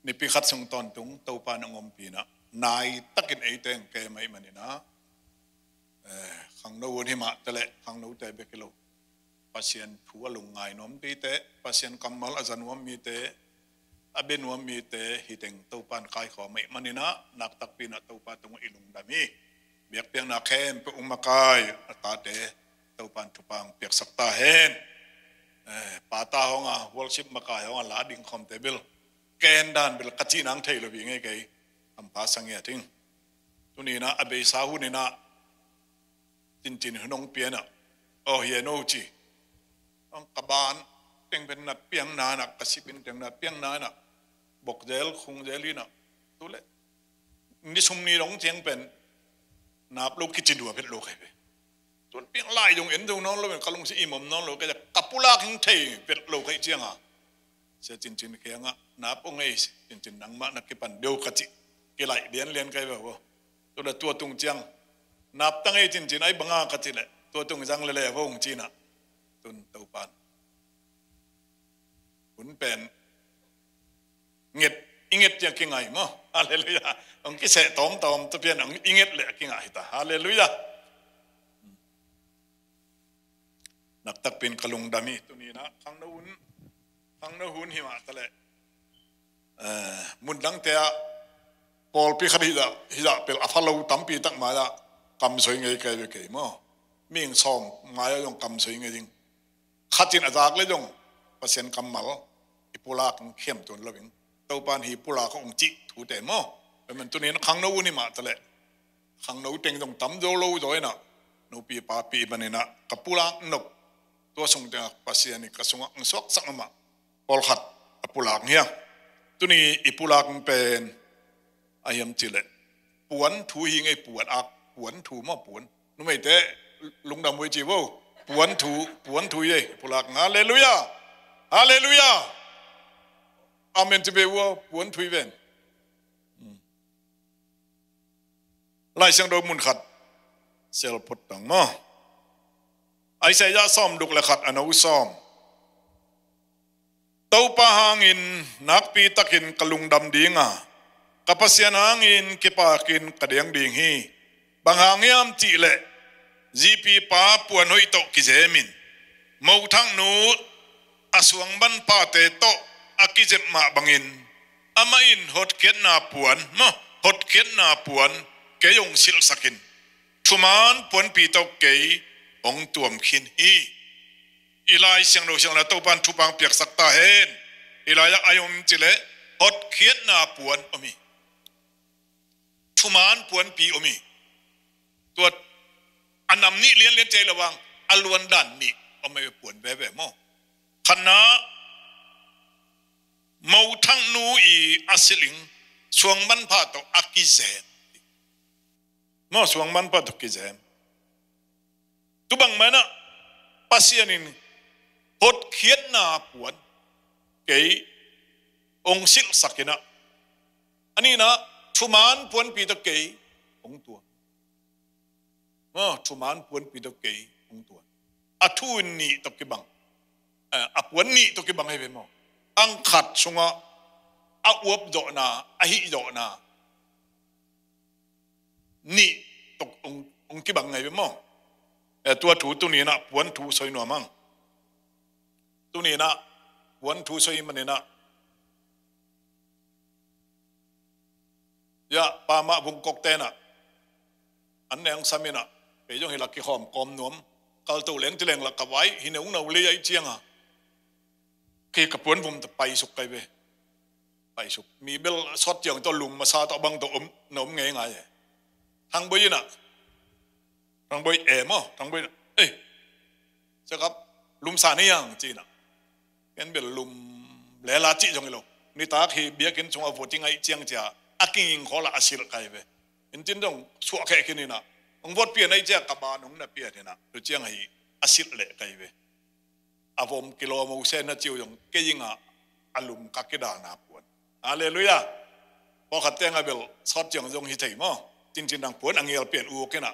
นี่ปีขัดส่งตอนตุงตัวปานงมปีนะนายตักินไอเตงแกไม่มันนี่นะขังนู้นหิมะแต่ละขังนู้นแต่เบกิโลปัสเซียนผัวลงไงน้อมดีเตะปัสเซียนกำมัลอาจารย์ว่ามีเตะอาเบนว่ามีเตะฮิตเองตัวปานกายขอไม่มันนี่นะนักตักปีนะตัวปานตรงอิลุงดามีเบียกเปียงนักเข้มเปอุมกายตาเตะตัวปานทุปังเปียกสักตาเห็นปาตาห้องอ่ะวอลชิปมากายห้องลาดิงคอมเทเบิลแกนดานเบลกัจจีนังเทลบีไงไงอัมพาสังเกตทิ้งตัวนี้นะอเบสาหุนี่นะจินจินหนงเปียนะโอเฮียโนจีต้องกบานเต็งเป็นนับเปียงนานะกสิเป็นเต็งนับเปียงนานะบกเจลคงเจลีนะตัวเล็กนี่สมนีหลงเจียงเป็นนับลูกกิจดัวเป็นลูกใครไปตัวเปียงไล่ยงเอ็นตรงน้องเราเป็นกะลงสีอิมมน้องเราก็จะกับปุลาคิงเทเป็นลูกใครเจียงอ่ะเสียจินจินเคียงอ่ะนับองเอสจินจินนังมานักกิปันเดียวกัจจิกิไลเลียนใครแบบว่าตัวตุงเจียงนับตั้งไอ้จินจินไอ้บังอากัจจิเลยตัวตุงจังเลยว่าองจีน่ะตุนตัวปานขุนเป็นเงียดอิงเงียดจะกินไงมั้งฮาเลลูยาองค์กิเสตอมตัวเพียนองอิงเงียดเลยกินไงตาฮาเลลูยานักตักเป็นกลุงดามีตัวนี้นะขังนหุนหิมะตะเลมุนดังเตะพอลพิคดีฮิดาเป็นอัฟาลูตั้มปีตักมาละกำสวยไงเกยเกยมั้งมีงซองมาแล้วยงกำสวยไงจริงขัดจินอาจากเลยยงเปอร์เซ็นต์กำมัลอิปุลาเข้มจนระเวงตัวปานฮิปุลาเขาองจิถูแต่มั้งเป็นตัวนี้นะขังนหุนหิมะตะเลขังนหุนเต็งตรงตั้มโจโลโจยนะนูปีปาปีบันนี่นะกับปุลานกตัวส่งจากภาษานี่กระทรวงสวกสังมาพอลขัดปุลากเนี่ยตัวนี้อิปุลากเป็นอายมจิเลปวนถูหิงไอปวนอักปวนถูมาปวนนุ่มไอเตะลุงดำวิจิวปวนถูเย่ปุลากฮาเลลูยาฮาเลลูยาอาเมนจะเบว่าปวนถูเวนไล่เสียงโดมุนขัดเซลพดตังมาไอเสียซ่อมดุกและขัดอนุซ่อมเต้าปะหางินนักปีตะกินกะลุงดำดีงากับเสียนหางินกิปากินกระเดียงดิ่งฮีบางหางยามจีเละจีปีป้าปวนหอยโตกิเจมินมองทั้งนูอสวงบันป้าเตโตอากิเจมาบังอินอามาอินหดเขียนนาปวนมะหดเขียนนาปวนเกยงสิลสกินทุมานปวนปีโตเกยองตัวมขินฮีอีลายเสียงเราเสียงเราตัวปันทุบังเปียกสักตาเห็นอีลายอายมจิเลหดเขียนนาปวนอมีทุมานปวนปีอมีตัวอันนำนี้เลี้ยนใจระวังอลวนดันนี่เอาไม่ไปปวนแบบๆมั้งคณะเมาทั้งนูอีอาศิลิงสวงมันพาตอักกิเซมมั้งสวงมันพาตอักกิเซมตุบังมันนะปัสยานินหดเขียนนาปวนเกยองศิลสักนะอันนี้นะทุมานปวนปีตะเกยองตัวทุมานปวนปีตะเกยองตัวอาทุนนี่ตะกิบังอาปวนนี่ตะกิบังให้เป็นมั้งอังขัดชงะอาอวบโดนาอาหิโดนานี่ตกองกิบังให้เป็นมั้งตัวถูตัวนี้นะปวนถูสวยหนัวมั่งตัวนี้นะปวนถูสวยมันนี่นะยะปามะบุงกกเตนะอันแนงสามินะไปย่งให้หลักกิหอมกอมหนวมกัลตัวเหลงที่เหลงหลักกับไว้หินเหงนาเลยไอเจียงอ่ะคือกับปวนผมจะไปสุกไปไปสุกมีเบลสดอย่างตัวลุมมาซาตัวบังตัวหนมไงทางบุยน่ะทางบุยมั้งทางบุยเอ้ยใช่ครับลุมสานี่ยังจีน่ะเห็นเบลลุมแหล่ลาจิจงไงลูกนี่ตาคือเบียกินชงเอาโฟจิงไอเจียงจ้าอากิงขอละอาศิลไกไปเห็นจริงต้องชัวแค่แค่นี้นะองค์วอดเปลี่ยนไอเจ้ากบาลองน่ะเปลี่ยนเนี่ยนะตัวเจียงให้อาศิลเละไกไปอาผมกิโลมูเซนน่ะจิวยังเกยิงอ่ะอารมณ์กักกิดานาปวนฮาเลลูยาพอขัดเตียงไอเบลสอดจังยงฮิตมั้งจริงๆดังปวนอังเอลเปลี่ยนอูกินะ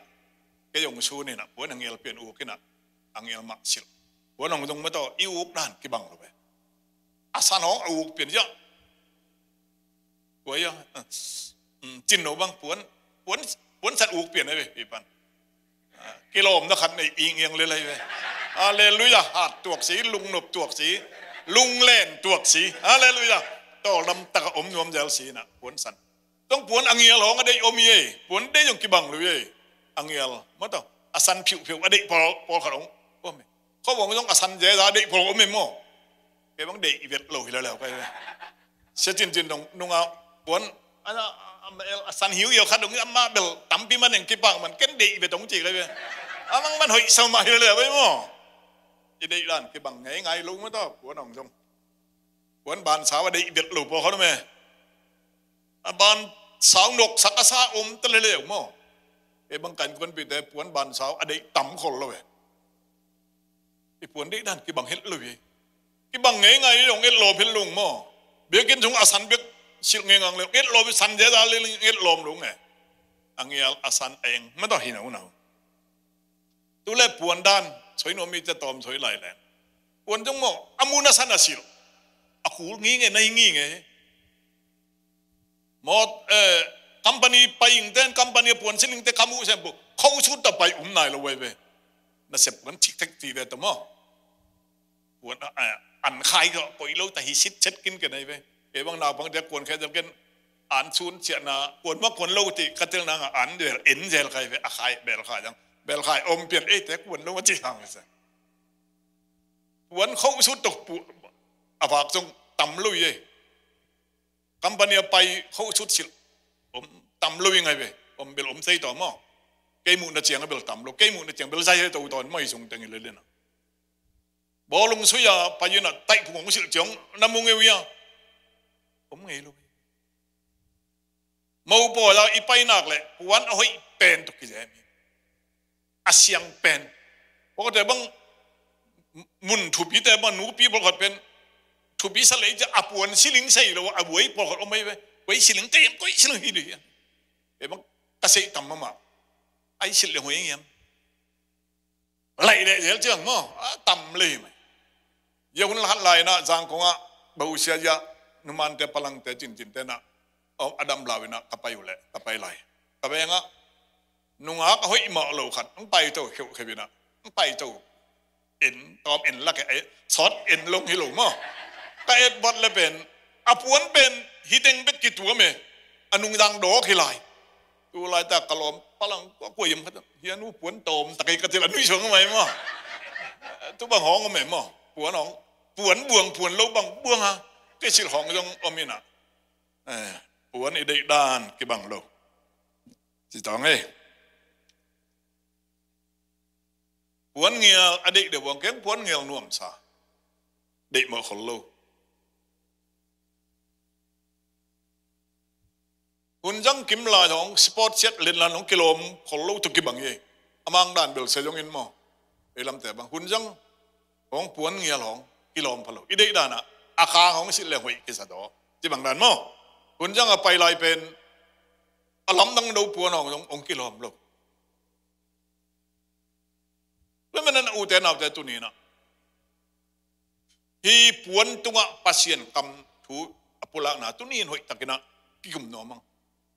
เกยงชูนี่นะปวนอังเอลเปลี่ยนอูกินะอังเอลมักศิลปวนองค์จงไม่ต้องอิวด้านกิบังเลย อาสันห้องอุกเปลี่ยนเยอะหัวเยอะจินโนบังปวนสัตว์อุกเปลี่ยนได้ไหมพี่ปันกิโลมนะครับในอิงเอียงเลยเลยอาเลลุยาหาดตัวสีลุงหนบตัวสีลุงเล่นตัวสีอาเลลุยาต่อลำตะอมนวมเจลสีน่ะปวนสันต้องปวนอังเงียลของอดีตอมเย่ปวนได้ยังกี่บังเลยอังเงียลมั้งต่ออาสันผิวอดีตพอขนมโอ้ไม่เขาบอกไม่ต้องอาสันเจออดีตพออมไม่มั่วแกบังเด็กอีเวทโลหิแล้วไปเสียจินตรงนุ่งเอาปวนอันนั้นสันหิวเยอะขัดตรงนี้มาเบลตั้มปีมันอย่างกี่ปังมันเก่งเด็กอีเวทตรงจีเลยมันหอยสมัยเลยไปมั่วอีเด็กด้านกี่บังไงลุงไม่ต้องปวนน้องจงปวนบานสาวอดีตอีเวทโลพอเขาทำไมบานสาวนกสักอาซาตะเลวมั่วบางกันคนไปแต่ปวนบานสาวอดีตต่ำคนเลยไอ้ปวนเด็กด้านกี่บังเห็นเลยกี่บังไงลงเอ็ดโลเป็นลุงมั่วเบียกินถุงอาสันเบียกชิลเงงเลยเอ็ดโลเป็นสันเจดาเลยเอ็ดโลมลุงไงอังเงียอาสันเองไม่ต้องหินเอาตัวเล็บปวนด้านสวยนวลมีจะตอมสวยไหลแหลงปวนจงมั่วอามูนัสันอาศิลอาคูงี้ไงในงี้ไงหมดคัมปานีไปอิงเต้นคัมปานีปวนสิลิงเตขามูเซมบุเขาชุดต่อไปนายละเว้ยน่าเสพกันชิกทักทีเลยแต่มั่วปวนอันใครก็ปล่อยเราแต่หิชิดเช็ดกินกันไงไปบางนาบางเด็กปวนแค่จะเป็นอ่านชุนเสียนาปวนว่าปวนเราติกระเทืองนางอ่านเดือดเอ็นเจลใครไปใครเบลใครยังเบลใครอมเปลี่ยนแต่ปวนเราว่าจีหังเลยปวนเขาชุดตกปวนอาภากจงต่ำลุยคัมปานีไปเขาชุดสิต่ำลุยไงไปเบลใส่ต่อมั่วเกมุนเจียงเบลต่ำลุเกมุนเจียงเบลใส่ตัวตอนไม่ส่งตังเลยนะบอลงสุยาไปยืนไต่ผู้ของสิจงน้ำมุงเอียผมไงลูกมาอุปโภคอีไปนักเลยวันเอาให้เป็นตุกิจมีอาเซียงเป็นเพราะแต่บางมุนทุบีแต่บางหนูปีบอกเป็นทุบีสลายจะอาปวนสิลิงใส่แล้วอาบวยบอกเอาไม่ไปไว้สิลิงเต็มก็สิลิงฮีดีบางกษตรทำมาไอ้สิลิงหัวเงี้ยไหลเลยเดี๋ยวเจ้าหม้อต่ำเลยไหมยังคนละไหลนะจางของบ่าวเสียยะนุมันแต่พลังแต่จินแต่นะเอาอดัมลาวินะกับไปอยู่แหละกับไปไหลกับไปยังนุ่งอาก็ห้อยหมอเราขัดต้องไปเจ้าเขียวเขียนะต้องไปเจ้าเอ็นตอมเอ็นละแกซอสเอ็นลงหิหลงมั้งก็เอ็ดบอลเลยเป็นอปวนเป็นฮิตเองเป็นกี่ตัวเมอนุงดังโดขี้ไหลตัวไหลแต่กระลมพลังก็กลัวยิ่งพัดเฮียนู้ปวนโตมตะกี้กระเทียมนุ่ยชงทำไมมั้งตัวบางห้องก็เหม็นมั้งปวนห้องปวนบ่วงปวนลบบางบ่วงฮะก็สิห้องยังอมินะปวนอีเด็กด้านกี่บังโลสิต่อไงปวนเงียอดีตเดี๋ยววงแกงปวนเงียน่วมซาเด็กมาคนโลคุณจังกิมลายของสปอร์ตเซ็ตเล่นลานของกิโลมคนโลตุกิบังเย่อามังด้านเบลเซยงอินมอลำแต่บางคุณจังของปวนเงียของกิโลมพะโลอีเด็กด้านน่ะอาคาของสิเลหวยกิสดอที่บางด้านมอคุณจังไปลายเป็นอารมณ์ตั้งดูปวนขององกิโลมโลแล้วมันนั่นอุตนาแต่ตัวนี้นะฮีปวนตัวpasienกำถูอปุระนะตัวนี้หอยตะกินะกิกุมนอมัง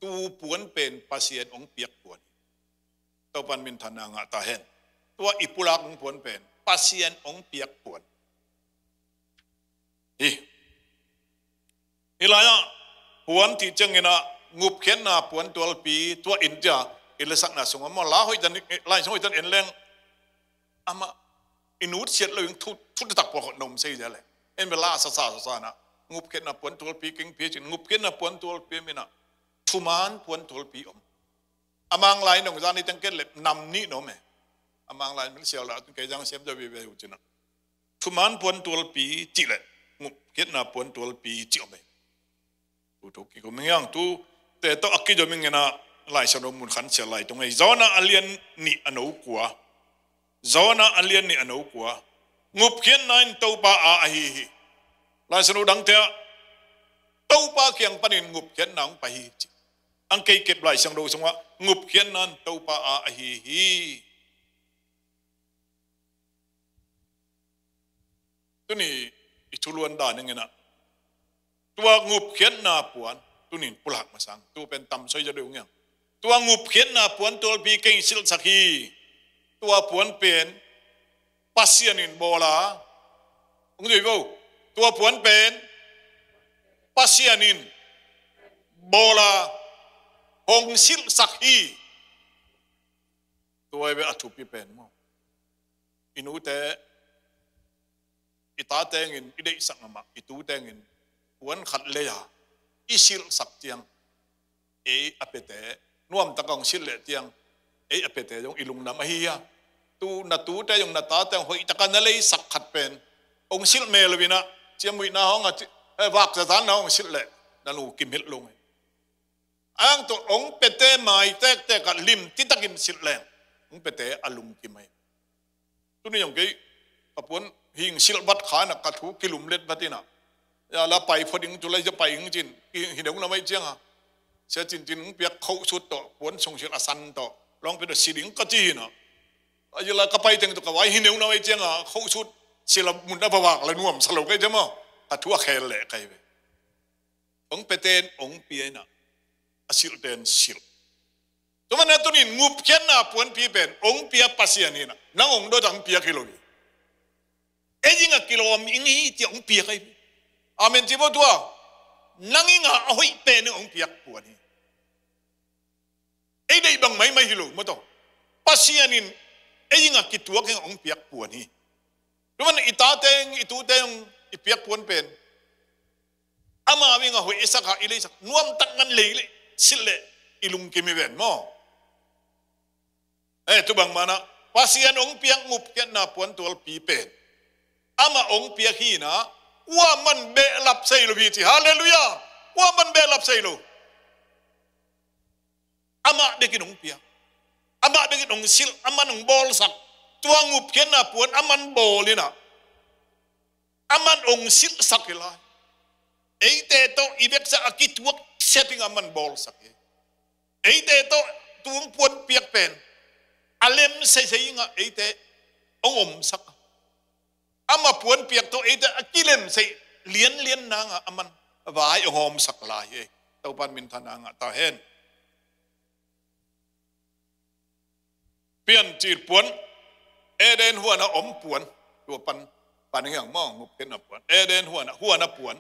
ตัวปวนเป็นpasienองเปียกปวนตัวปันมินทนางะตาเห็นตัวอิปุระองปวนเป็นpasienองเปียกปวนฮิลายะปวนที่จังเงินะงุบเข็นนาปวนตัวปีตัวอินเดียอิเลสักนาสงฆ์มาลาหอยจันไล่สงฆ์จันเอ็นแรงอามาอินุตเสียเลยทุกตักปอกนมเสียเลยเอ็นเวลาซานะงุบเข็นนาปวนตัวปีกิงปีจิงุบเข็นนาปวนตัวปีมินะทุมานปวนตัวปีอามังไลนงจานี่ตั้งเกล็ดนำนี่โนเมอามังไลมันเสียแล้วแกยังเสียจะวิเวอุจนะทุมานปวนตัวปีจิเลยงุบเข็นนาปวนตัวปีจิโอเมทุกข์ก็ไม่ยังตัวแต่ตัวอักกิจมิงนะไล่สนมุนขันเสียไล่ตรงไหนจอนะอเลียนนี่อนุกัวจอนะอเลียนนี่อนุกัวงุบเขียนนั่นตัวป้าอาฮีไล่สนุดังเถอะตัวป้าเขียงปนินงุบเขียนนังไปฮีอังเกยเก็บไล่สังดูสังว่างุบเขียนนั่นตัวป้าอาฮีตัวนี้อิทุลวนด่านึงนะ ตัวงูเขียนนาปวนตุนินปุลักมาสังตัวเป็นตำซอยจะดูเงี้ยตัวงูเขียนนาปวนตัวปีเก่งสิลสักฮีตัวปวนเป็นปัสเซียนินโบลาองค์ดูบ่ตัวปวนเป็นปัสเซียนินโบลาหงสิลสักฮีตัวเวอทุปีเป็นมั้งอินูเตอิตาเตงินอิเดสักมาอิตูเตงินวันขัดเลยอ่ะอิสิลสักเตียงอเปเตน่วมตะกองสิลเลเตียงอเปเตยงอิลุงน้ำฮียะตูนัตูเตยงนัตตาเตยงหอยตะกันนั่นเลยสักขัดเป็นองสิลเมลวินะเจียมวินาห้องอ่ะวักจะทานน้องสิลเลนั่นลูกิมฮิลลงอ้างตัวองเปเตไม่เตะกันลิมติตะกินสิลเลองเปเตอลุงกิมไม่ตัวนี้อย่างกี้ปะปวนหิงสิลบัดขานักกระถูกิลุมเล็ดบัดนี่นะอย่าละไปพอดิ้งจุเลยจะไปหิงจินหินเดงเราไม่เจียงอ่ะเสียจินจินเปียกเขาสุดต่อปวนส่งเสียอสันต่อลองไปดูสิดิ้งก็จีนะอย่าละก็ไปถึงตัวกับไว้หินเดงเราไม่เจียงอ่ะเขาสุดเสียละมุนได้ประวักละน่วมสลบกันใช่ไหมกระทั่วแขนแหละใครไปองเปเตนองเปียนะสิลเตนสิลตัวมันตัวนี้งูเขียนนะปวนพีเป็นองเปียปัสยานี่นะนั่งองโดจังเปียกิโลบียิ่งอะกิโลมิงฮีที่องเปียใครอามันจีบตัวนั่งยิ่งอะเอาให้เป็นองเปียปวนนี่ได้บังไม่ฮิโลมาต่อปัสยานินยิ่งอะกิตัวแค่องเปียปวนนี่ตัวมันอิตาเตงอิตูเตงอิเปียปวนเป็นอามาวิ่งอะหอยสักอิเลสักนวมตักงันเลยสิเลอิลุงกิมิเวนมั้งตัวบังมานะปัสยานองเปียงูเขียนนะปวนตัวปีเป็นอามาองเปียขีนะว่ามันเบลับใส่ลูบีจีฮาเลลูยาว่ามันเบลับใส่ลูอามาเด็กินองเปียอามาเด็กินองซิลอามันองบอลสักตัวงูเขียนนะปวนอามันบอลนี่นะอามันองซิลสักกี่ละเตโตอีเบกสักกิตัวเซติงอามันบอลสักเตโตตัวปวนเปียกเป็นอาเลมใส่งะเตองสักอามาปวนเปียกตัวเตกิเลมใส่เลียนนางอามันวายหอมสักลายตัวปันมินทนางตาเห็นเปลี่ยนจีบปวนเดนหัวนะปวนตัวปันอย่างมองงบเป็นปวนเดนหัวนะปวน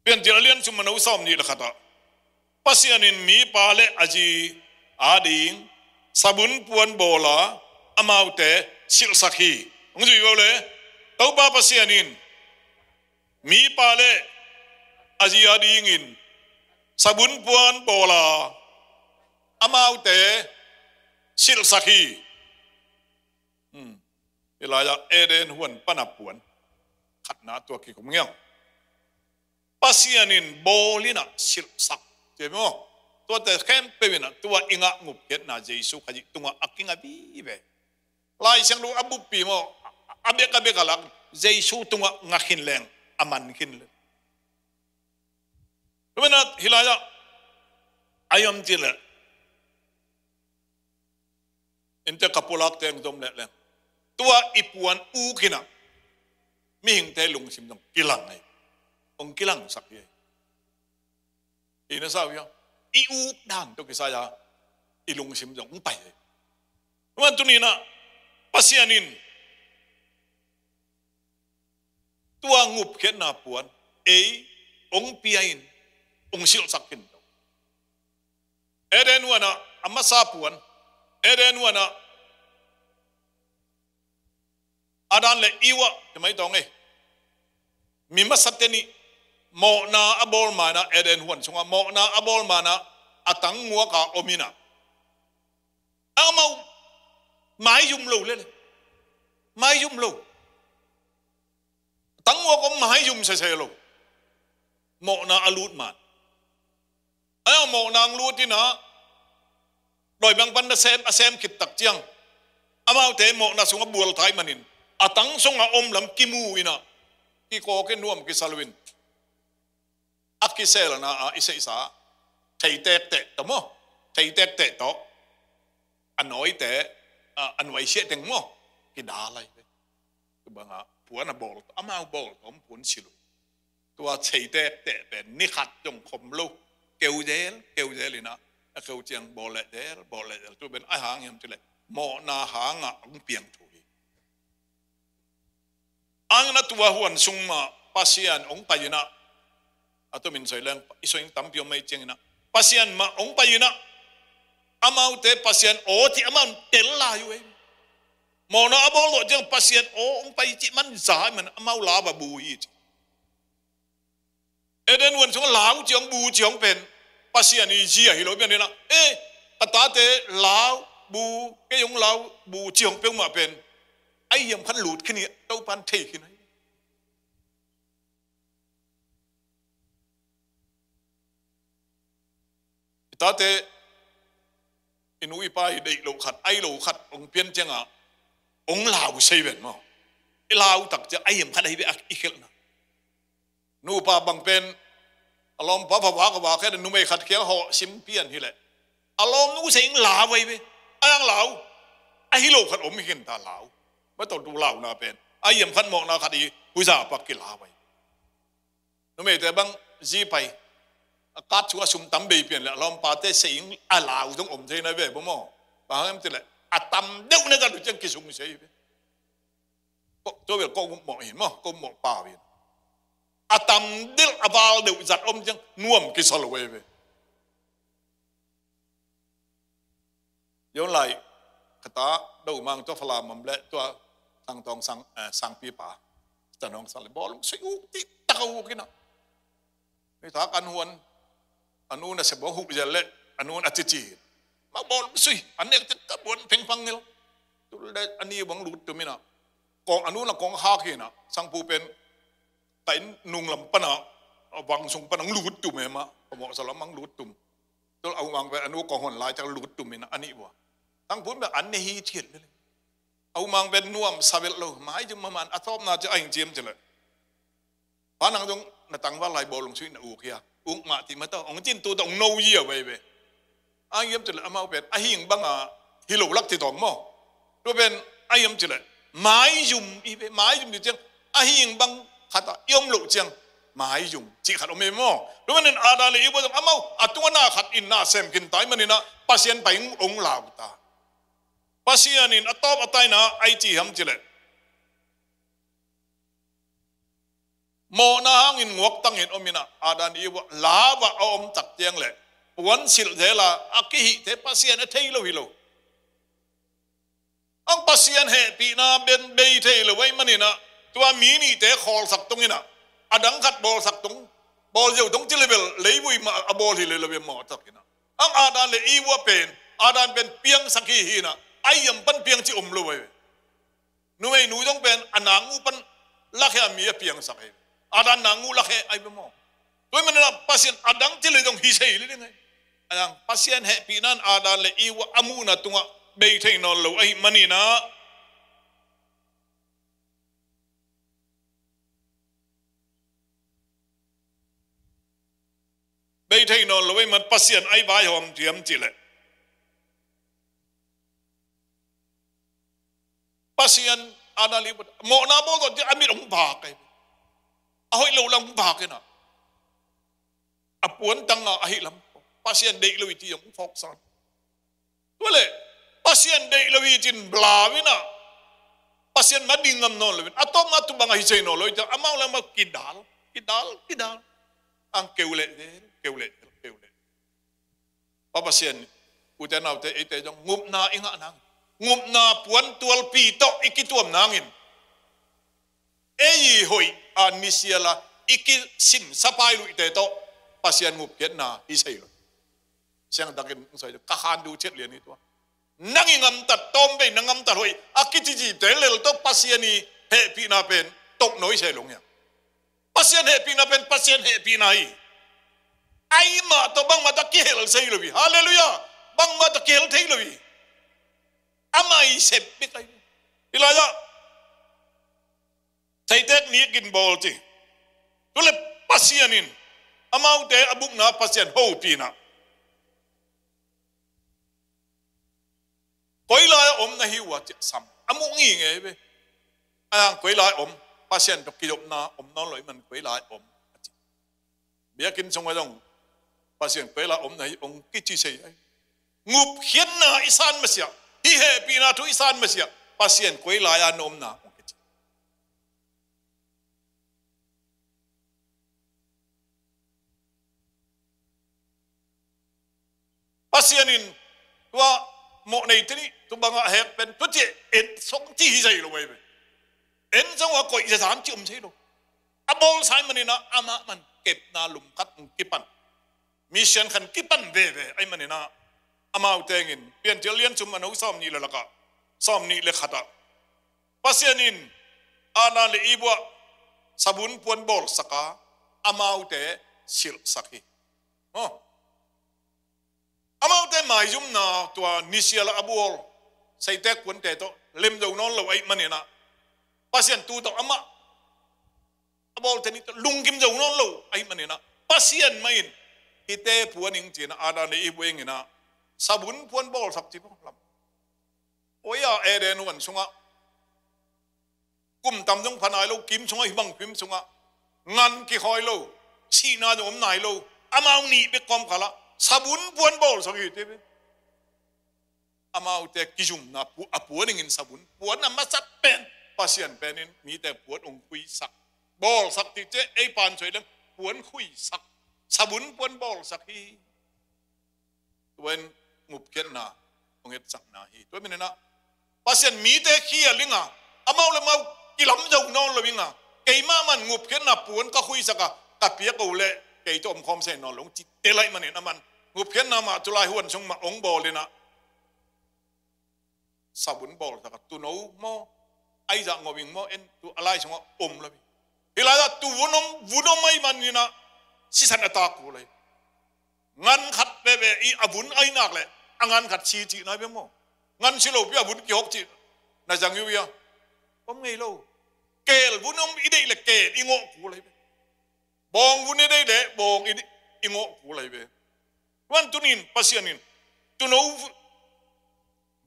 เปลี่ยนจีเลียนสุมานุซ้อมนี่ละครับปัสยานินมีปาเลอจีอาดิงสบุนปวนโบลาอามาวเตสิลสักฮีงจุยว่าเลยตัวป้าปัสยานินมีปาเลอจีอาดิงินสบุนปวนโบลาอามาวเตสิลสักฮีเวลาจะเดนหวนปนับปวนขัดหนาตัวกี่ของเงี้ยปัสยานินโบลินะสิลสักเจ้ามั้งตัวแต่เข้มเป็นนะตัวอิงะงุบเก็ตนะเจสุขจิตัวอักกิงะบีเบลายเสียงดูอับุปีมั้งอับเบกะลักเจสุตัวงักหินแรงอามันหินเลยรู้ไหมนะฮิลายะอายมจิเลอินเตกับปุลักเตงตมเละตัวอิปวนอูกินะมีหิงเตลุงซิมตงกิลังไงองกิลังสักยี่อินะสาวยังอูด่างตัวกิสายาอิลุงซิมจงไปวันตุนี้นะปัสยานินตัวงูเขียนนาปวนองเปียอินองสิลสักกินเดนวนะอามาซาปวนเดนวนะอาดันเลอีวะทำไมต้องมีมาสัตเนีโมนาอบอลมานะเดนหวนชงโมนาอบอลมานะอาตังงัวกาอมินะเอามาไม่ยุ่มโลเลยไม่ยุ่มโลตังงัวก็ไม่ยุ่มเฉยๆโลโมนาอลูดมาเอาโมนางลูดที่นะโดยบางปันเซมคิดตักเจียงอามาเตโมนาสงบัวไทยมันินอาตังสงอมลำกิมูอินะกิโกเกนวมกิซาลวินอักกิเซลนะอิเซอิสาใช้เตะต่อมั้งใช้เตะต่ออันน้อยแต่อันไว้เชี่ยแต่งมั้งกิดาอะไรคือบางอ่ะผัวน่ะบอกอามาบอกผมผลสิลุ ตัวเฉยเตะเป็นนิขัดจงคมลูกเกลเจเลยนะเกลเจียงบอลเละตัวเป็นไอหางยังจะเลยหมอนาหางอ่ะอุ้งเปียงถุยอังนัตัวหัวซุงมาปัสยันองไปนะอัตมินใส่เรื่องอิสุยตั้มพิวไม่จริงนะปัสยันมาองไปนะอามาอุเตปัสยันโอที่อามาเตลลาอยู่เองหมอนาบอลจังปัสยันโอองไปจิมันจ่ายมันอามาลาบบูฮีเอเดนวันสงลาวจียงบูจียงเป็นปัสยันอีเจียฮิโลเป็นนี่นะกตาเตลาวบูเกยงลาวบูจียงเป็นมาเป็นไอ้ยำขันหลุดขึ้นนี่เต้าปันเทขึ้นนี่ตาเตอินุยไปเด็กโลขัดไอโลขัดองเพียนเจ้าอ่ะองลาวใช่เป็นมั้งลาวตักจะไอ้ยำขันไอ้เบะอีกแล้วนะนูปาบังเป็นอารมณ์พระพวากว่าแค่นูไม่ขัดเคี้ยวห่อชิมเพี้ยนที่แหละอารมณ์นูเสียงลาวไว้ไปไอ้ยังลาวไอ้ฮิโลขัดอมไม่เห็นตาลาวไม่ต้องดูลาวนาเป็นไอ้ยำขันหมอกนาขัดอีกุศลปักกิลาวไว้นูไม่แต่บังจีไปกัดชัวชุมตั้มเบียนแหละลำปาเตสิงอาลาวต้องอมเทนเว้ยบ่มอบางอย่างที่แหละอาตั้มเด็กนี่ก็รู้จักกิสุงเสียก็ตัวเวลก็หมอเห็นมั้งก็หมอป่าเวียนอาตั้มเด็กอาบาลเด็กจัดอมจังน่วมกิสลเว้ยย้อนไหลขตาดูมังตัวฟลามัมเละตัวสังทองสังปีป่าแต่น้องสังเลยบอลสิอุติตะกูกินนะไม่ทักอันหวนอันนู้นน่ะเสบอกหุบจะเละอันนู้นอาจจะจีมาบอลสิอันนี้จะกระบวนเพ่งฟังเงี้ยตัวเด็กอันนี้บังหลุดตัวมินะกองอันนู้นละกองฮากินะสังปูเป็นแต่นุ่งลำปนะวังสงปนังหลุดตุ่มเองมาบอกสลับมังหลุดตุ่มตัวเอาวางไปอันนู้นกองหอนลายจะหลุดตุ่มมินะอันนี้วะทั้งพูดแบบอันนี้ฮีเทียดเลยเอาวางเป็นน่วมซาเวลโลหมายถึงมันอัตอมน่าจะไอ้เจียมจะเลยพานังตรงนตังว่าลายบอลลงชื่ออูเขียอุ้งมาที่มาต้ององจินตัวต้องโนเยียไปเว้ยไอ้ยมจะเลยเอามาเป็นไอ้หิงบังอ่ะฮิโลลักที่ตองมั่วด้วยเป็นไอ้ยมจะเลยหมายยุ่มอีเว้ยหมายยุ่มอยู่จังไอ้หิงบังขัดยมลุจังหมายยุ่มจีขัดอเมมั่วด้วยเป็นอาดาลีอีบังเอามาอัตัวหน้าขัดอินหน้าเซมกินตายมันนี่นะปัสยันไปองลาวตาปัสยันนี่อัตอบอัตายนะไอจีฮัมจะเลยโมนาหงินงวกตั้งเห็นอมินะอาดานีว่าลาบะอมตักเตียงเลยปวนสิลเทลาอักหิเทปัสยันเทยโลฮิโลอังปัสยันเฮปีนาเบนเบยเทยโลไว้มันนี่นะตัวมีนี่เตะคอลสักตรงนี้นะอดังขัดบอลสักตรงบอลอยู่ตรงจิเลเบลเลยวุยมาบอลที่เลยเบลหมอตักนะอังอาดานเลยอีว่าเป็นอาดานเป็นเปียงสักขีหินะไอ้ยำปันเปียงที่อมโลไว้หนูไม่หนูต้องเป็นอนังอุปันลักแค่มีเปียงสักขีอาดันนังอุลักเหไอ้เบมอด้วยมันนะpasien adangที่เลยต้องฮิเซยเลยไงadang pasienเหปีนั้นอาดันเลยอีว่าอามูนะตัวเบยเทนอลโลไอ้มันนี่นะเบยเทนอลโลไอ้มันpasienไอ้บายหอมเทียมจิเลยpasienอาดันเลยโมนาโมก็จะอามิรงบากไอ้เอาให้เราลำบากเลยนะอปวนตังอาให้ลำpasienเด็กเราที่ยังฟอกซันตัวเลยpasienเด็กเราจินบลาวินะpasienมาดิ่งงำนอนเลยatauมาตุบังฮิเซนอเลยจะอามาลำมากิดาลอังเกวเล่พอpasien อุจจาระเตะจงงุบนาอิงะนังงุบนาปวนตัวปีโตอีกตัวนังอินหอยอันนิเซียละอีกสินสปายลุยเตโตpasien งุบเกียรนาฮิเซลเสียงดังกันใส่กะฮันดูเช็ดเรียนนี่ตัวนั่งงำตัดต้มไปนั่งงำตัดหอยอากิจิเตเลลโตpasien นี่เฮปีนาเป็นตกน้อยเซลงเนี่ยpasien เฮปีนาเป็นpasien เฮปีนาอีไอ้มาตัวบังมาตะเกียลเซลวีฮาเลลูยาบังมาตะเกียลเทลวีอามาอีเซปไปไกลอีลายะใช้เทคนิคกินบอลจีตัวเล็บpasien นี่อามาอุเตอบุกนาpasien โฮปีนาก๋วยลายอมนะฮิวะจะซ้ำอามุงี้ไงเว้ยก๋วยลายอมpasien ตกกิจบนาอมนอนเลยมันก๋วยลายอม เบียกินชงไว้ต้องภาษาเปล่าไหนองกิจิเสียงุบเขียนนาอิสานมาเสียที่เหปีนาทุอิสานมาเสียภาษาคุยลายานอมนาภาษานินว่าหมอในที่นี้ตัวบางอาเหตุเป็นตัวเจเอ็นสองที่ใช่หรือไม่เอ็นจังว่าก่อยจะสามจุ่มใช่หรืออับบอลสายมันนี่นะอามามันเก็บนาลุมคัดกิปันมิเชนขันกิปันเว่ไอ้มันนี่นะอามาอุเตงินเปลี่ยนเจริญจุ่มมันเอาซ้อมนี่เลยละก็ซ้อมนี่เลยขัดอะภาษานินอาณาเลอีบัวสบุนปวนบอลสักาอามาอุเตสิลสักีอ๋ออามาแต่หมายจุ่มนาตัวนิเซียละอับวอลใส่แตกคนแต่ตัวเล่มเจ้านอนเราไอ้มันเนี่ยนะภาษาตัวตัวอามาอับวอลแต่นี่ลุงกิมเจ้านอนเราไอ้มันเนี่ยนะภาษาไม่อินที่เตะผัวนิ่งจีนอาดาในอีบัวเองนะสบุนพวนบอลสักทีพวกเราโอ้ยเอเดนวันชงะกุมตำต้องพนายเรากิมชงะหิบังกิมชงะงานกี่คอยเราชีนาจะอมนายเราอามาหนีไปกอมขละสบุนปวนบอลสักทีเดียวอามาอุตะกิจุมนะปวนงินสบุนปวนน่ะมาสัตเป็นภาษาเป็นนี่มีแต่ปวนองคุยสักบอลสักทีเจ้ไอ้ปานช่วยเรื่องปวนคุยสักสบุนปวนบอลสักทีตัวเองงุบเกินนะองเอ็ดสักนาฮีตัวเป็นนะภาษามีแต่ขี้ลิงอ่ะอามาเลยมากิลำเจ้านอนเลยวิ่งอ่ะไก่มามันงุบเกินนะปวนก็คุยสักกับเปียกเอาเลยไก่จอมคอมเซนนอนหลงจิตเตลัยมันเนี่ยนะมันงุบเขียนนามาจุลายหวนชงมาองบอลเลยนะสบุนบอลสักตัวนู้มอไอ้จากงวิงมอเอ็นตัวอะไรชงว่าอมเลยเวลาตัววุนมไม่มันนี่นะสิสันตากูเลยงานขัดเบอีอาบุนไอ้นักเลยงานขัดชีจีนายเบี้ยมองานชิโลพี่อาบุนกี่หกจีนายจังยูเบียผมไงโลเกลวุนมอีเดเลยเกลอีโง่กูเลยบองวุนอีเดเลยบองอีโง่กูเลยเบวันตุนินภาษานินตุนู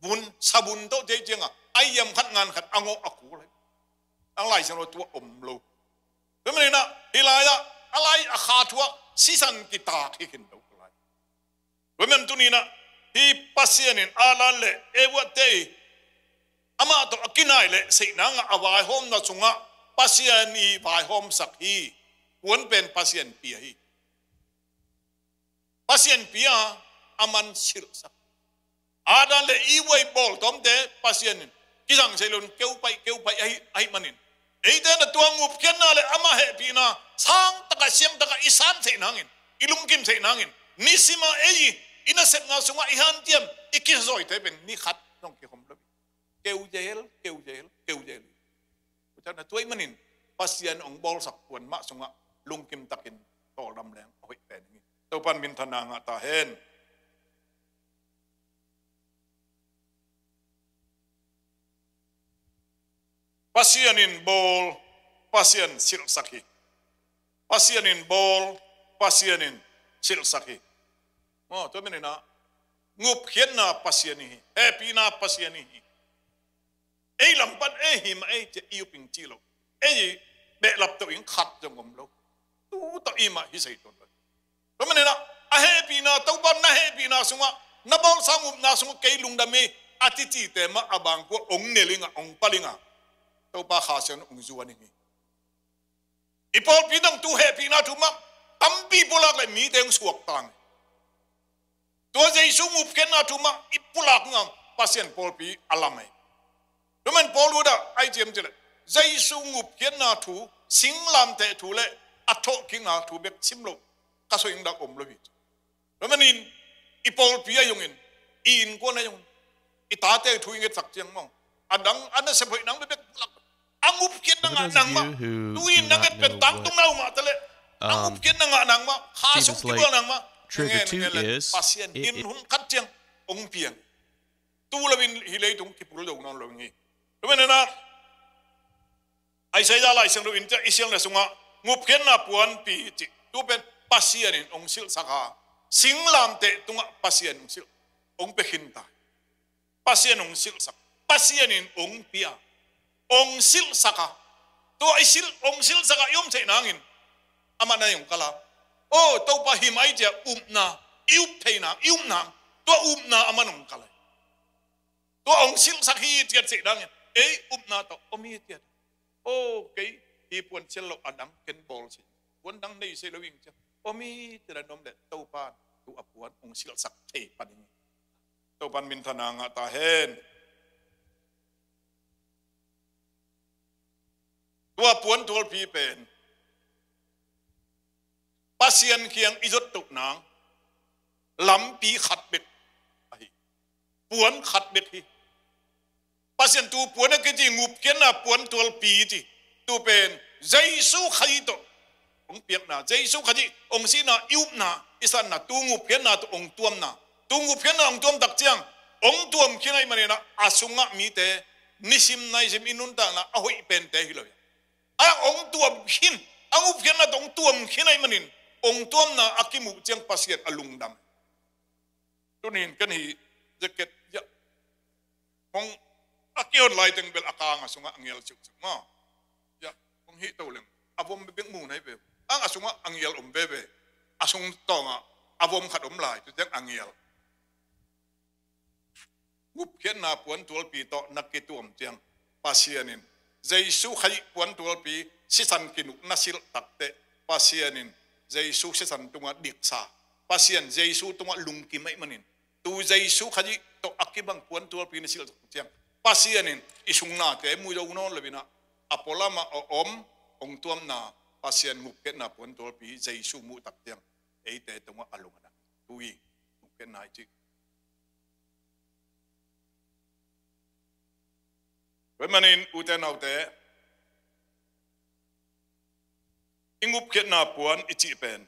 บุญสบุญโตเจียงอ่ะไอ้ยำขัดงานขัดอ่างอกูเลยอะไรฉันว่าตัวอมโลแล้วมันนะฮิลายะอะไรอาคาทัวซีซันกิตาที่ขึ้นดูอะไรแล้วมันตุนินะที่ภาษานินอาลันเลเอวเตยอามาตัวกินายเลสิ่งนั้นอวายโฮมนัสุงะภาษานีวายโฮมสักฮีวนเป็นภาษาเปียฮีภาษาเปียอามันสิลสักอาดันเลอีไวบอลตอมเดภาษานินกิจังเซลุนเกี่ยวไปไอ้มันนินไอ้เดนตัวงูเขียนนาเลอามาเฮปีนาสังตะกะเสียงตะกะอิสานเสนังอินอิลุมกิมเสนังอินนิสิมาเอยิอินาเซงาสุงะอิฮันเตียมอิคิซอยเตเป็นนิขัดน้องกิฮอมลบเกี่ยวเจลเพราะฉะนั้นตัวไอ้มันนินภาษาองบอลสักควรมาสุงะลุงกิมตะกินต่อลำแรงเอาไว้เป็นอย่างนี้ตัวปันมินธนางตาเฮนภาษานินบอลภาษาสิลสักฮีภาษานินบอลภาษานินสิลสักฮีอ๋อตัวมันนะงุบเขียนนาภาษานี้เอปีนาภาษานี้ไอ้ลำปัดไอ้หิมไอ้จะอิวปิงจีโลไอ้เบะลับตัวอิงขัดจงงมโลตัวตัวอิมาฮิสัยตัวเลยตัวมันนะอาเฮปีนาตัวบ้านน่าเฮปีนาสุงะนับบอลสังุบนาสุงะเกยลุงดามีอาทิตย์เตมะอาบังกูองเนลิงะองปาลิงะตัวป้าขาเซนองจวนนี่อีพอพี่ต้องตัวเฮปีนาทุกมะตั้มปีบุลักเลยมีแต่งสวกตังตัวใจสูงอุบเข็นนาทุกมะอีบุลักงามภาษาพอลปีอัลลัมไอแล้วมันพอรู้ได้ไอเจียมเจริญใจสูงอุบเข็นนาทุสิงลำเตะทุเล่อัฐกิงนาทุเบ็กซิมโลกระสุนดักอมโลวิแล้วมันอินอีพอลปีอายุงินอินกวนอายุอีตาเตะทุยเงินสักเจียงมองอันนั้นเสพนังเบ็กลักอังอุบเข็นนังมาทุยนังเงินเป็นตังตุ้งเอามาแต่เลยอังอุบเข็นนังมาข้าสุกที่บ้านนังมาTrigger 2 is pasien in hun katjang ong piang tu lawin hilay tung kipul dong non longi tumen na ai sai da lai sang do in isiang na sunga ngup ken na puan pi ti tu pen pasien in ong sil saka singlam te tunga pasien ong sil ong pekin ta pasien ong sil sak pasien in ong pia ong sil saka to ai sil ong sil saka yom che nangin ama na yung kala โอ้ตัวปะหิมไอเจ้านาอิวเทนาอิวนาตัวนาอามันองกันเลยตัวองศิลสักฮีเจียดเสดังเอ้นาตัวอมีเจียดโอ้เกยที่ปวนเชลโลอดัมเกนบอลสิปวนดังในเซลวิงจ้ะอมีเจริญนมเด็ดตัวปานตัวปวนองศิลสักเทปันนี้ตัวปันมินธนางตาเฮนตัวปวนตัวพีเป็นปัสยันเคียงอิจตุกนางลำปีขัดเบ็ดปวนขัดเบ็ดฮีปัสยันตัวปวนนั่นก็จีงูเพี้ยนน่ะปวนตัวปีจีตัวเป็นเจสุขัยโตองเปียกน่ะเจสุขัยองศีน่ะอิวน่ะอิสันน่ะตัวงูเพี้ยนน่ะตัวองตัวมน่ะตัวงูเพี้ยนน่ะองตัวมตักเจียงองตัวมขี้ไหนมันเนี่ยนะอาสุงะมีเตนิสิมนายสิมอินุนตังน่ะเอาไว้เป็นเตฮิเลยองตัวหินงูเพี้ยนน่ะองตัวมขี้ไหนมันเนี่ยองตัวมน่ะอากิมุเจียงปัสยันอลุงดำตัวนี้กันฮีจะเกิดยะของอากิอนไลตึงเบลอากางอาสุงะอังเยลจุกจุกมาya kung hito lang avom bibig muna ibe ang asunga angyal bebe asung tonga avom khat lai tu jang angyal ngup khen na puan tual pi to nakituam tiang pasianin jaisu khai puan tual pi sisan kinuk nasil takte pasianin jaisu sisan tunga diksa pasian jaisu tunga lungki mai manin tu jaisu khai to akibang puan tual pi nasil tiang pasianin isungna te mu jo non lebina apolama om tuam na pasien nguket na pon tol pi jaisu mu tak tiang ei te tonga alung na tui nguket na chi wemanin uten autte ingup ket na puan ichi pen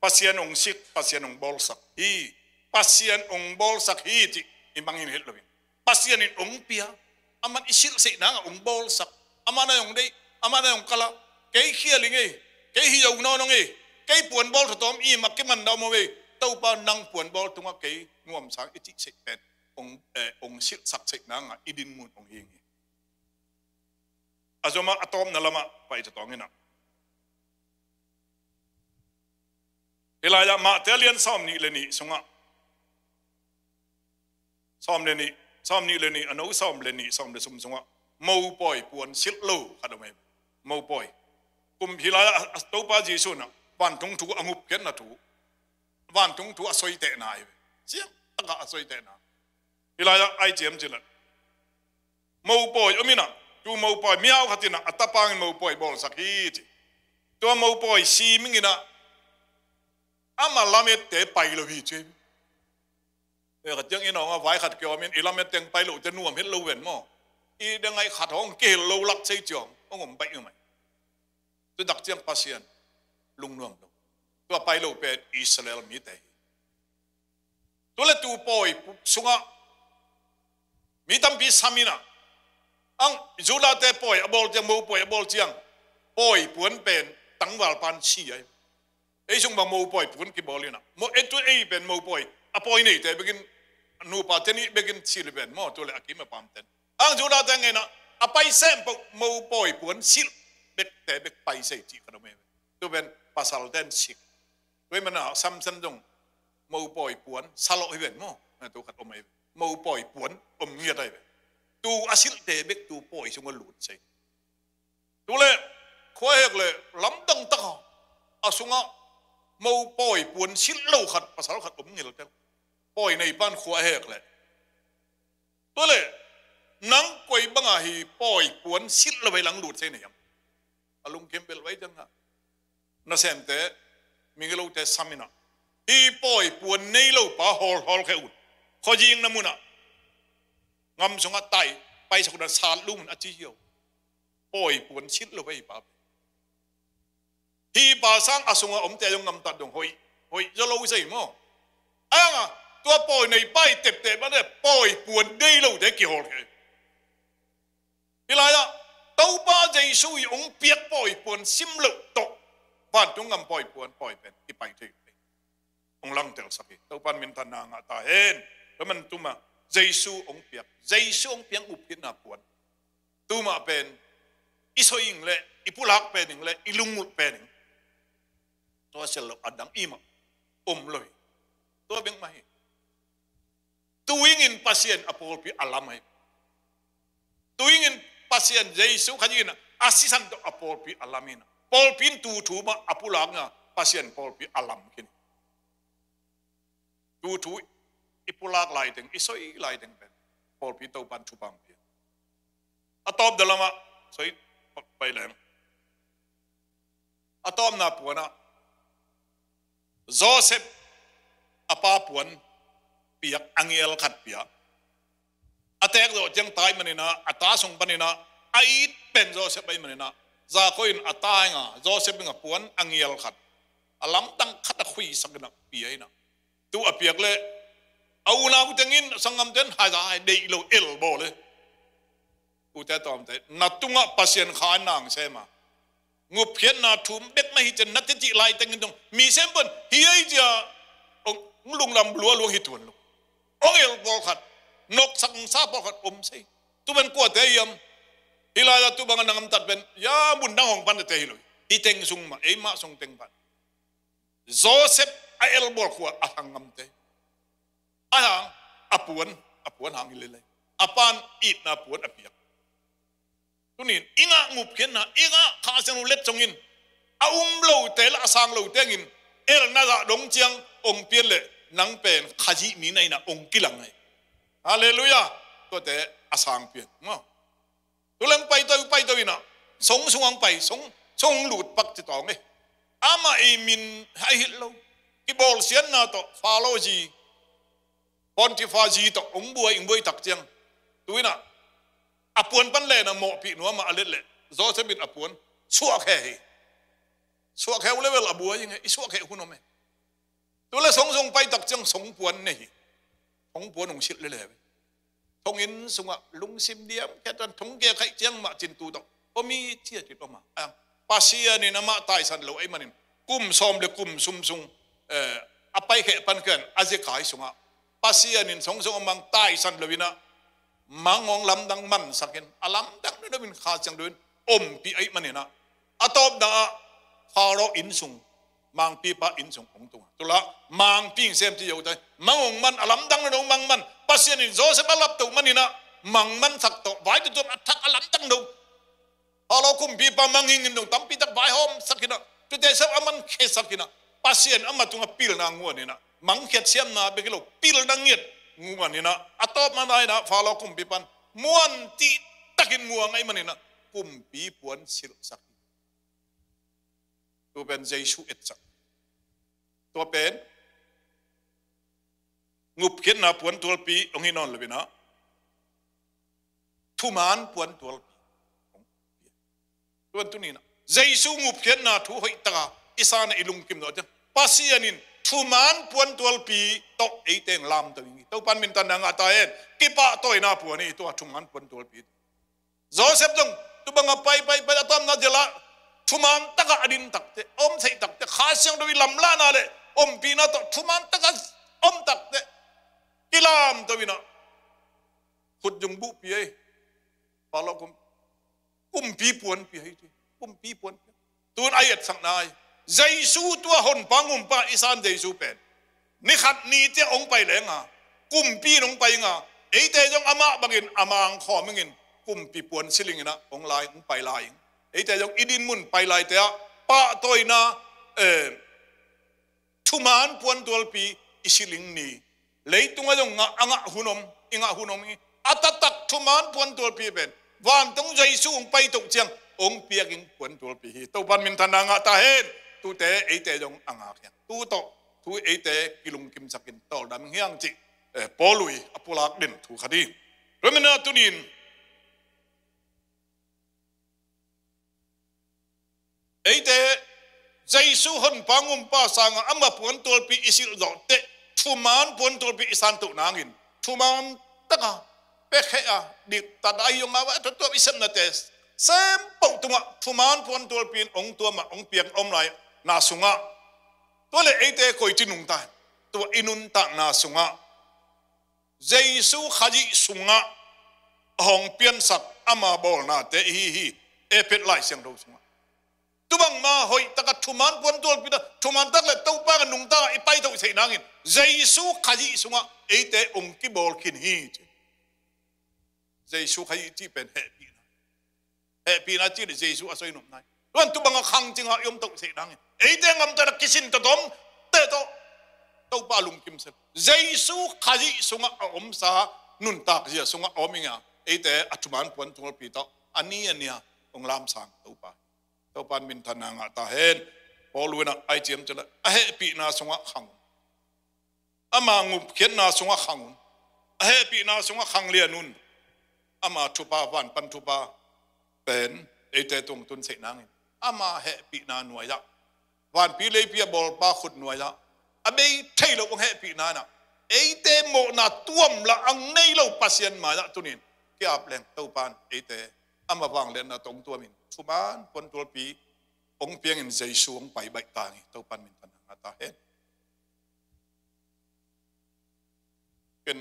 pasien ong sik pasien ong bol sak hi pasien ong bol sak hi ti imangin het lovin pasien in ong pia aman isil se na ong bol sak amana yung day amana yung kala kay hialing kay hiyaw no nong kay puan bol to tom i makiman daw mo tau pa nang puan bol tunga kay nguam sang iti sik pen ong sil sak sik na nga idin mun ong hingi azoma atom na lama pa ito tongin na ilaya ma telian som ni leni sunga som ni leni ano som leni som de sum sunga mau poi puan sil lo kada mai mau poi kum hilaya to pa jisu na van tung tu angup ken na tu van tung tu asoi te na ai sia taka asoi te na hilaya ai jem jila mau poi omina tu mau poi miao khatina atapang mau poi bol sakit tu mau poi si mingina ama lamet te pai lo hi che ka jang ina nga vai khat kyo min ilamet teng pai lo te nuam het lo wen mo i dengai khat hong ke lo lak sei chong ongom bai mai tu dak chiang pasien lung nuam do tu pai lo pe Israel mi te tu le tu poi sunga mi tam pi samina ang jula te poi abol te mo poi abol chiang poi puan pen tangwal pan chi ai ei sung ba mo poi puan ki bolina mo etu ei pen mo poi apoi nei te begin nu pa teni begin chi le ben mo tu le akima pam ten ang jula te ngena apai sem mo poi puan sil bet te bet pai sei chi ka me tu ben pasal den sik we mana sam san dong mo poi puan salo hi ben mo tu khat o mai mo poi puan ngia dai tu asil te bet tu poi sung lut sei tu le khoi hek le lam dang ta asunga mo poi puan sil lo khat pasal khat ngil te poi nei pan khoi hek le tu le nang koi banga hi poi puan sil lo lang lut sei nei alung kembel wai jang ha na sem te mingelo te samina hi poi puan nei lo pa hol khe ut kho jing na muna ngam sunga tai pai sakuna sal lum a chi hiu poi puan sil lo wai pa hi ba sang asunga om te yong ngam ta dong hoi zo lo sei mo anga tua poi nei pai tep te ba ne poi puan nei lo te ki hol khe hilaya tau ba Giêsu ông biết poi puan sim lo to van tung ngam poi puan poi pen ki pai the ông lang tel sapi tau pan min tan na nga ta hen lo man tuma Giêsu ông piang up kin na puan tuma pen isoing le ipulak pen le ilungmut pen ตัวเสลอดังอิมเลยตัวเบ่งไม่ตัวingin pasien apol pi alamai tu ingin pasien Yesus kajin asisan to apol pi alamina pol pin tu ma apulanga pasien pol pi alam kin tu ipulak lai teng isoi lai teng pen pol pi to pan chupang pi atop dalama soi pai lem atom na puana Joseph apa puan piak angel khat pia atek do jeng tai manina ata sung panina ait pen Joseph bai manina za koin ata nga Joseph nga puan angel khat alam tang khat a khui sakna pia ina tu apiak le au na ku tengin sangam ten ha za dei lo el bo le u ta tom te natunga pasien khan nang sema ngup khian na thum bet ma hi chen nat ti lai tengin dong mi sem pon hi ai ja lung lam lua luang hi tuan lu ông el bol khat nok sang sa bol khat sei tu ben ko te yam hilaya tu bang nangam tat ben ya mun dang hong pan te hiloi hi teng sung ma e ma sung teng pan Joseph a el bol ko a hangam te aya apuan hang ile apan it na puan apiak tunin inga ngup ken na inga kha sang let chongin a lo te la sang lo tengin el na da dong chiang ong pian le nang pen khaji mi nei na ong kilang nei hallelujah to te asang pian mo tulang pai to ina song ang pai song lut pak ti tong e ama e min hai hit lo ki bol sian na to follow ji pontifa ji to ong buai tak chiang tuina apuan pan le na mo pi no ma alet le Joseph bin apuan suak he level abuai nge suak he hunom me tu la song pai tak chang song puan nei song puan ong sit le le thong in sunga lung sim diam ke tan thong ke khai chang ma chin tu dok omi chia ti to ma pasia ni na ma tai san lo ai manin kum som le kum sum sung apai khe pan kan aje kai sunga pasia nin song mang tai san lo wina mangong lam dang man sakin alam dang no min kha chang duin pi ai manina atop da pharo in sung mang pi pa in sung ong tung tula mang ping sem ti yo tai mangong man alam dang no mang man pasien in Joseph alap tu manina mang man sak to vai tu attack alam dang no alo kum pi pa manging in dong tam pi tak vai hom sakina tu te sab aman khe sakina pasien amatunga pil na ngwa ni na mang khet siam na be kilo pil na ngiet ngwa ni na atop manai na falo kum pi pan muan ti takin ngwa ngai manina kum pi puan sil sak tu ben Jesu et sak to pen ngup khian na puan tul pi ong hinon lebina thuman puan tul pi tuan tu ni na Jesu ngup khian na thu hoi ta isana ilung kim no ja pasianin thuman puan tul pi to ei teng lam to ngi to pan min tan nga ta en ki pa toy na puan ni to thuman puan tul pi Joseph jong tu banga pai atam na jela thuman taka adin takte om sei takte khasyang do lam la na le om pi na to thuman taka om takte kilam to bina khut jung bu pi ai palo kum pi puan pi hai ti kum pi puan tun ayat sang nai Jesu tua hon pangum pa isan Jesu pen ni khat ni te ong pai le nga kum pi nong pai nga ei te jong ama bangin amang kho mengin kum pi puan siling na ong lai ong pai lai ei te jong idin mun pai lai te pa toy na thuman puan tol pi isiling ni leitunga jong nga anga hunom inga hunom atatak thuman puan tol pi ben wan tong Jesu ong pai tok chiang ong piaking puan tol pi to ban min thananga ta hen tu te ei te jong anga kya tu to tu ei te kilung kim sakin tol dam hiang chi polui apulak din thu khadi remena tunin ei te Jesu hon pangum pa sanga ama puan tol pi isil do te thuman puan tol pi isan tu nangin thuman taka pekhe a dik tadai yong awa to isem na tes sem pau tunga thuman puan tol pin ong tua ma ong piang om lai na sunga tole ei te koi tinung ta to inun ta na sunga Jesu khaji sunga hong pian sak ama bol na te hi epet lai siang do sunga tubang mang ma hoi taka thuman pon tol pida thuman tak le to pa nung ta ipai to sei nangin Jesu khaji sunga eite ki bol kin hi Jesu khaji ti pen happy na chi Jesu asoi num nai wan tu bang khang ching ha yom to sei nangin eite ngam ta kisin to dom te to pa lum kim se Jesu khaji sunga sa nun tak ji sunga ominga eite athuman pon tol pi to ania ong lam sang to pan min thananga ta hen polwena ai chem chala a he pi na sunga khang ama ngup khen na sunga khang a he pi na sunga khang le nun ama thupa van pan thupa pen ete tung tun se nang ama he pi na nuaya van pi le pi bol pa khut nuaya abe thei lo he pi na na ete mo na tuam la ang nei lo pasien ma ya tunin ki ap leng to pan ete ama wang len na tong tua min thuman pon tul pi ong piang in Jesu ong pai bai ta ngi to pan min tan ata hen ken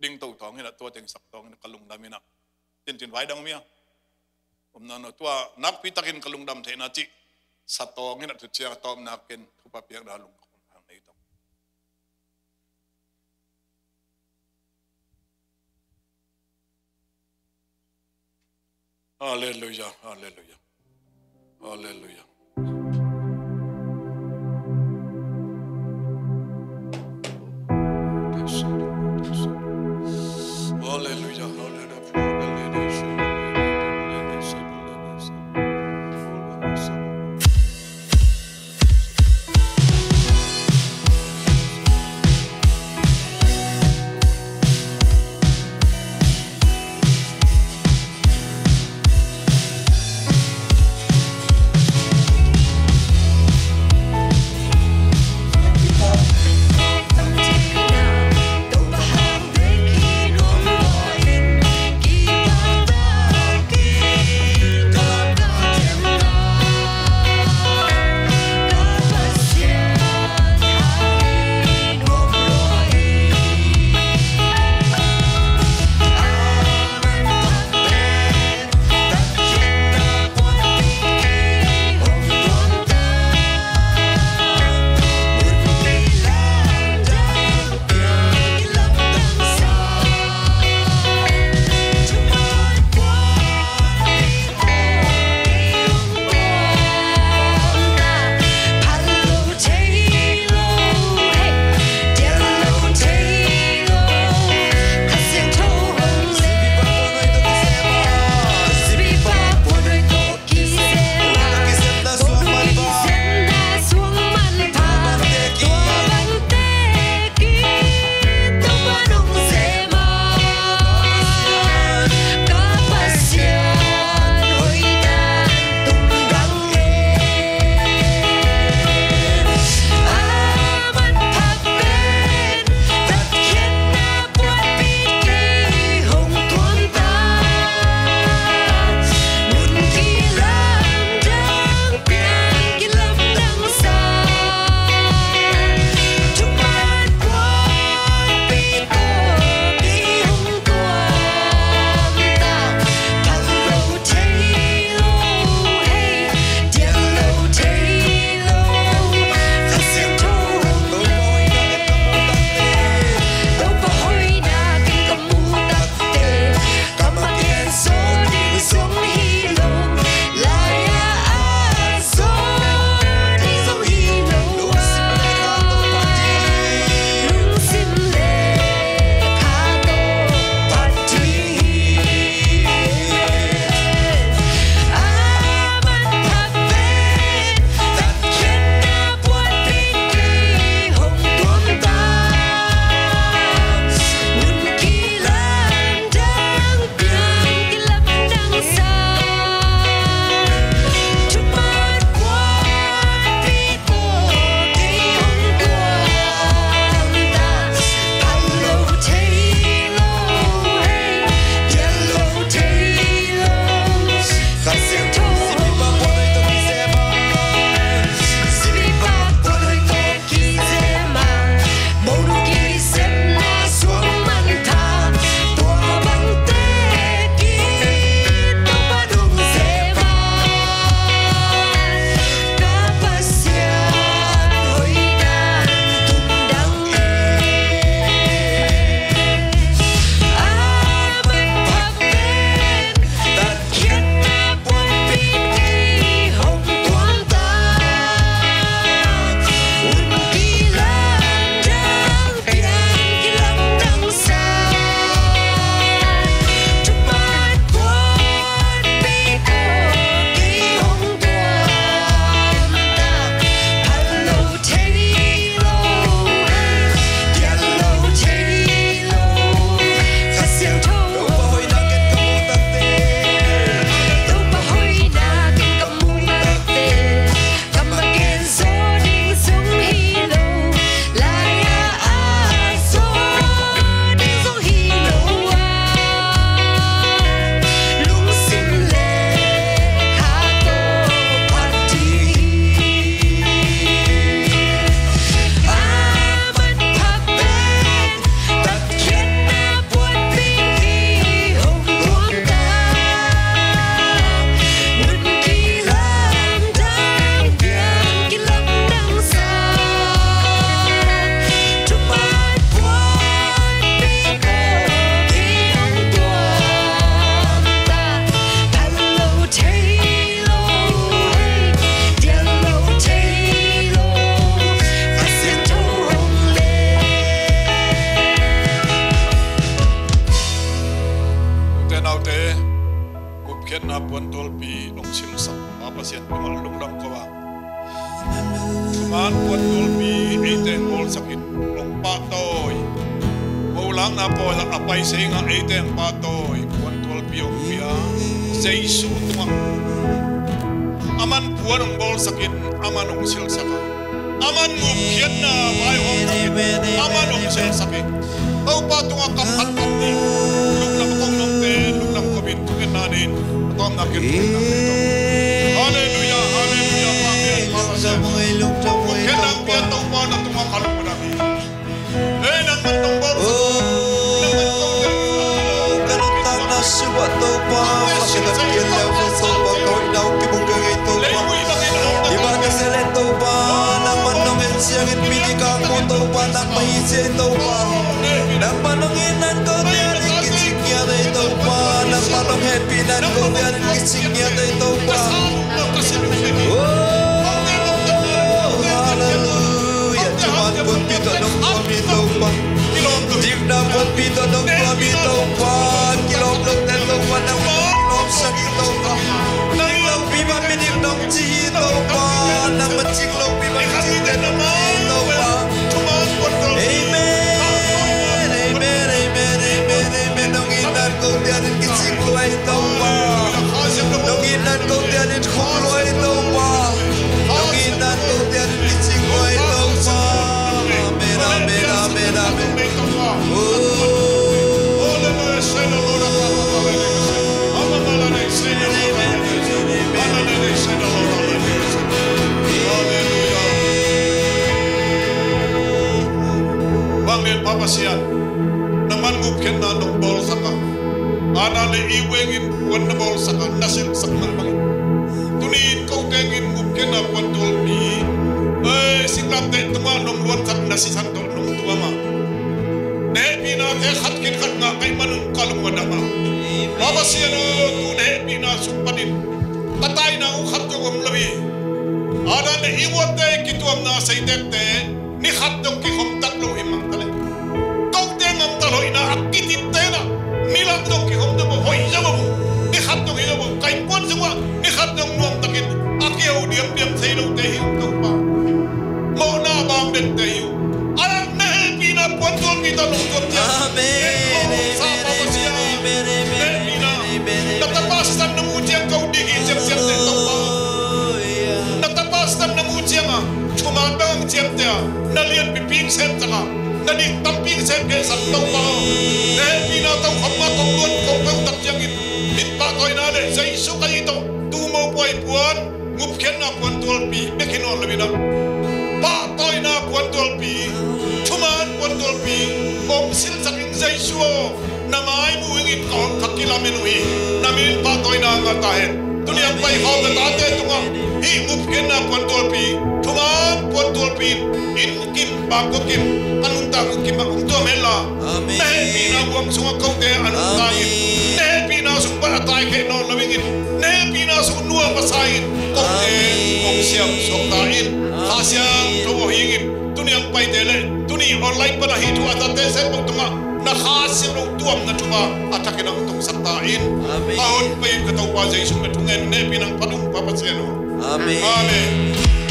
ding to tong ina to teng sak tong ina kalung damina tin vai dang mia na no tua nak pi takin kalung dam the na chi satong ina tu chia tom na ken thupa piang da lung hang nei tong Hallelujah, hallelujah, hallelujah. Hallelujah, lam kawa man pon tol pi eten bol sakit ong patoy ulang na po la apay sa inga eten patoy pon tol pi ong pia Jesu tuma aman puan ong bol sakit aman ong sil saka aman mukhian na bay ong sakit aman ong sil sakit au pa tunga kapal ni luk na kong nong te luk na kobin tukin nanin atong nakit haleluya haleluya pangin kenang pia tong pa na tunga kalong namin nang matong bol kanutang na suwa to pa kasinap kian law sa pa koy daw kibong gagay to pa iba ka sila to pa naman nung ensiyangin pinika ko to pa nang maisi to pa nang manunginan ko diyan ikisik niya na ito pa nang manung happynan ko diyan ikisik niya na ito pa hallelujah cuman pun pito nung pamito pa Jimna pun pito nung pamito pa kilom nung tento pa nang kilom sakito pa nang lapiman minim nung chihito pa nang machiklong piman chihito pa amen amen amen amen amen nung inan ko diyan ikisik ko ito pa nung inan ko diyan ikhulo ito pa nung inan ko diyan ikisik ko ito pa amen amen amen amen Papasian naman ngupken na nung bol saka ana le iwengin wan na bol saka nasil sakmal bangin tunin ko tengin ngupken na wan tolpi siklam te tunga nung luan sak nasisan to nung tunga ma ne pina te khat kin khat nga kay manung kalung wadama papasian tu ne pina supanin tatay na ukhat ko lawi ana le iwote kituam na saidete ni khat dong ki khom tatlo himang tale Hoi na akitit tena nilang dong ki hom dong hoi jamu ni khat dong jamu kai pon semua ni khat dong nuam takin akio diam sei dong te hiu dong pa mo na bang den te hiu alang na pina pon dong kita dong dong ja amen natapas tan nemu jiang kau digi jam te dong pa natapas tan nemu jiang a cuma bang jam te nalian piping sen tanga nadi tamping sen ke san tong pa ne pina tong khomma tong luan kong kong tak jangin mit pa toy na le Jesu kai to tu mo poi puan ngup khen na puan tol pi bekin on lebina pa toy na puan tol pi chuman puan tol pi om sil saking Jesu na mai mu ingin kong kakila menui namin pa toy na ngatahen tuliang pai ho ga tate tunga hi ngup khen na puan tol pi chuman puan tol pi in kim ba ko kim anuntang kim ang to mela ne pina buang sunga kau te anuntangin ne pina sung para tai ke no lawingin ne pina sung nuwa pasain kau te kong siam sok tain khasiang to hingin tuniang pai tele tuni online pa na hitu atate se pagtunga na khasiang rong tuam na tuba atakin ang tong saktain ahon pa yung kataw pa Jesu na tungen ne pinang padung papaseno amen